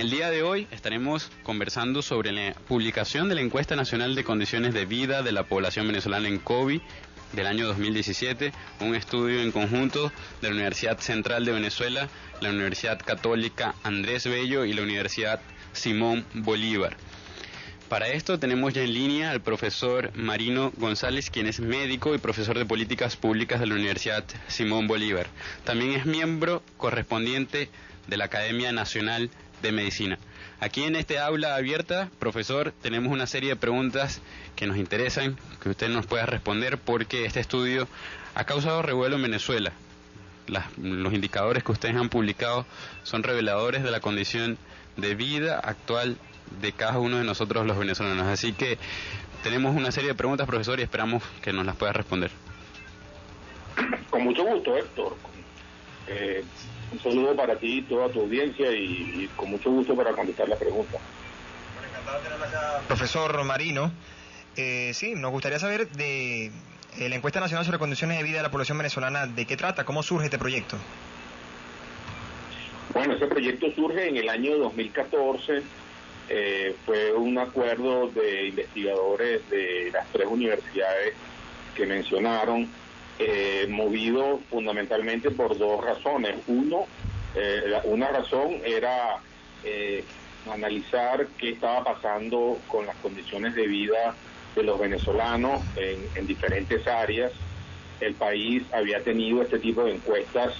El día de hoy estaremos conversando sobre la publicación de la Encuesta Nacional de Condiciones de Vida de la Población Venezolana en COVID del año 2017, un estudio en conjunto de la Universidad Central de Venezuela, la Universidad Católica Andrés Bello y la Universidad Simón Bolívar. Para esto tenemos ya en línea al profesor Marino González, quien es médico y profesor de Políticas Públicas de la Universidad Simón Bolívar. También es miembro correspondiente de la Academia Nacional de Medicina. Aquí en este aula abierta, profesor, tenemos una serie de preguntas que nos interesan, que usted nos pueda responder, porque este estudio ha causado revuelo en Venezuela. Los indicadores que ustedes han publicado son reveladores de la condición de vida actual de cada uno de nosotros los venezolanos. Así que tenemos una serie de preguntas, profesor, y esperamos que nos las pueda responder. Con mucho gusto, Héctor. Un saludo para ti y toda tu audiencia y con mucho gusto para contestar la pregunta. Bueno, encantado de tenerla acá, profesor Marino. Sí, nos gustaría saber de la encuesta nacional sobre condiciones de vida de la población venezolana, ¿de qué trata? ¿Cómo surge este proyecto? Bueno, ese proyecto surge en el año 2014. Fue un acuerdo de investigadores de las tres universidades que mencionaron, movido fundamentalmente por dos razones. Una razón era analizar qué estaba pasando con las condiciones de vida de los venezolanos en diferentes áreas. El país había tenido este tipo de encuestas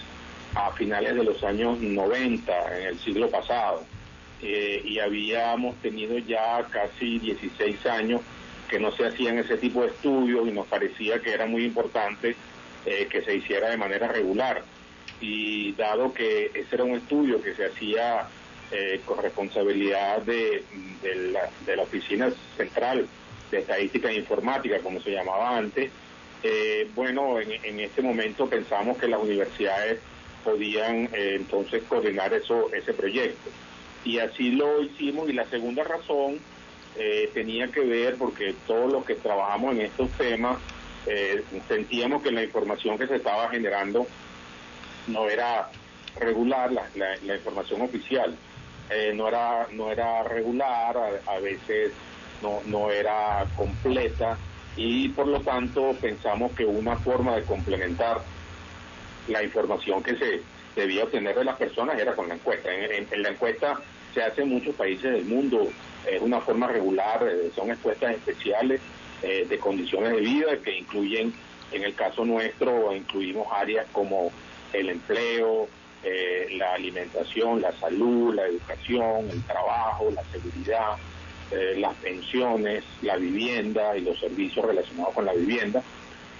a finales de los años 90, en el siglo pasado. Y habíamos tenido ya casi 16 años que no se hacían ese tipo de estudios y nos parecía que era muy importante que se hiciera de manera regular. Y dado que ese era un estudio que se hacía con responsabilidad de la Oficina Central de Estadística e Informática, como se llamaba antes, bueno, en este momento pensamos que las universidades podían entonces coordinar ese proyecto. Y así lo hicimos. Y la segunda razón tenía que ver porque todos los que trabajamos en estos temas sentíamos que la información que se estaba generando no era regular, la información oficial no era regular, a veces no era completa, y por lo tanto pensamos que una forma de complementar la información que se debía obtener de las personas era con la encuesta. En la encuesta se hace en muchos países del mundo, es una forma regular, son encuestas especiales de condiciones de vida que incluyen, en el caso nuestro, incluimos áreas como el empleo, la alimentación, la salud, la educación, el trabajo, la seguridad, las pensiones, la vivienda y los servicios relacionados con la vivienda.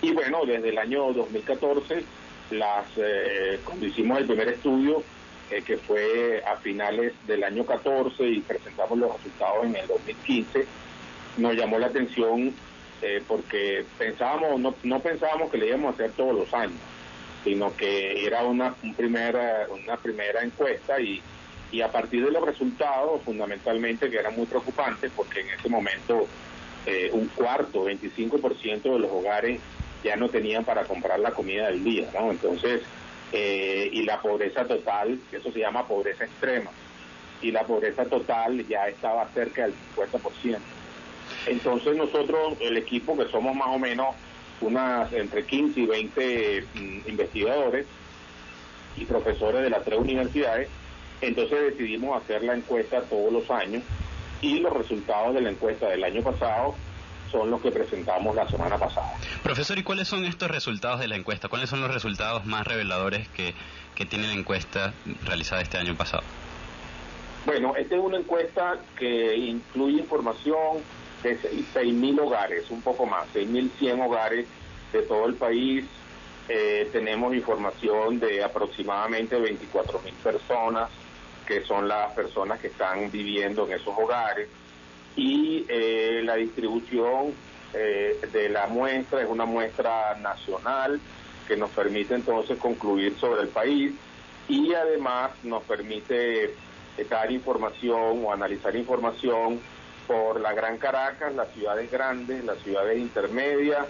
Y bueno, desde el año 2014 cuando hicimos el primer estudio, que fue a finales del año 14, y presentamos los resultados en el 2015, nos llamó la atención porque no pensábamos que le íbamos a hacer todos los años, sino que era una primera encuesta, y a partir de los resultados, fundamentalmente, que eran muy preocupantes, porque en ese momento un cuarto, 25% de los hogares ya no tenían para comprar la comida del día, ¿no? Entonces, y la pobreza total, eso se llama pobreza extrema, y la pobreza total ya estaba cerca del 50%. Entonces nosotros, el equipo, que somos más o menos entre 15 y 20 investigadores y profesores de las tres universidades, entonces decidimos hacer la encuesta todos los años, y los resultados de la encuesta del año pasado son los que presentamos la semana pasada. Profesor, ¿y cuáles son estos resultados de la encuesta? ¿Cuáles son los resultados más reveladores que tiene la encuesta realizada este año pasado? Bueno, esta es una encuesta que incluye información de 6.000 hogares, un poco más, 6.100 hogares de todo el país. Tenemos información de aproximadamente 24.000 personas, que son las personas que están viviendo en esos hogares. Y la distribución de la muestra es una muestra nacional que nos permite entonces concluir sobre el país, y además nos permite dar información o analizar información por la Gran Caracas, las ciudades grandes, las ciudades intermedias,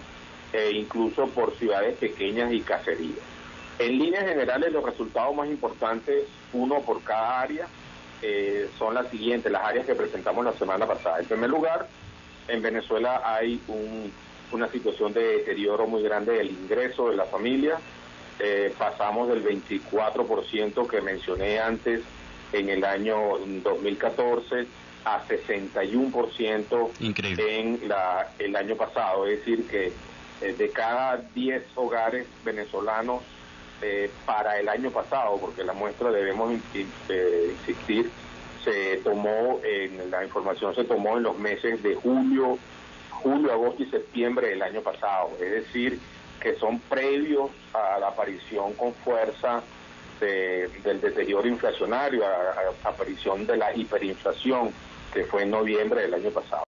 e incluso por ciudades pequeñas y caserías. En líneas generales, los resultados más importantes, uno por cada área, son las siguientes, las áreas que presentamos la semana pasada. En primer lugar, en Venezuela hay una situación de deterioro muy grande del ingreso de la familia. Pasamos del 24% que mencioné antes en el año 2014 a 61% Increíble. en el año pasado. Es decir, que de cada 10 hogares venezolanos para el año pasado, porque la muestra debemos insistir, la información se tomó en los meses de julio, agosto y septiembre del año pasado, es decir, que son previos a la aparición con fuerza del deterioro inflacionario, a la aparición de la hiperinflación, que fue en noviembre del año pasado.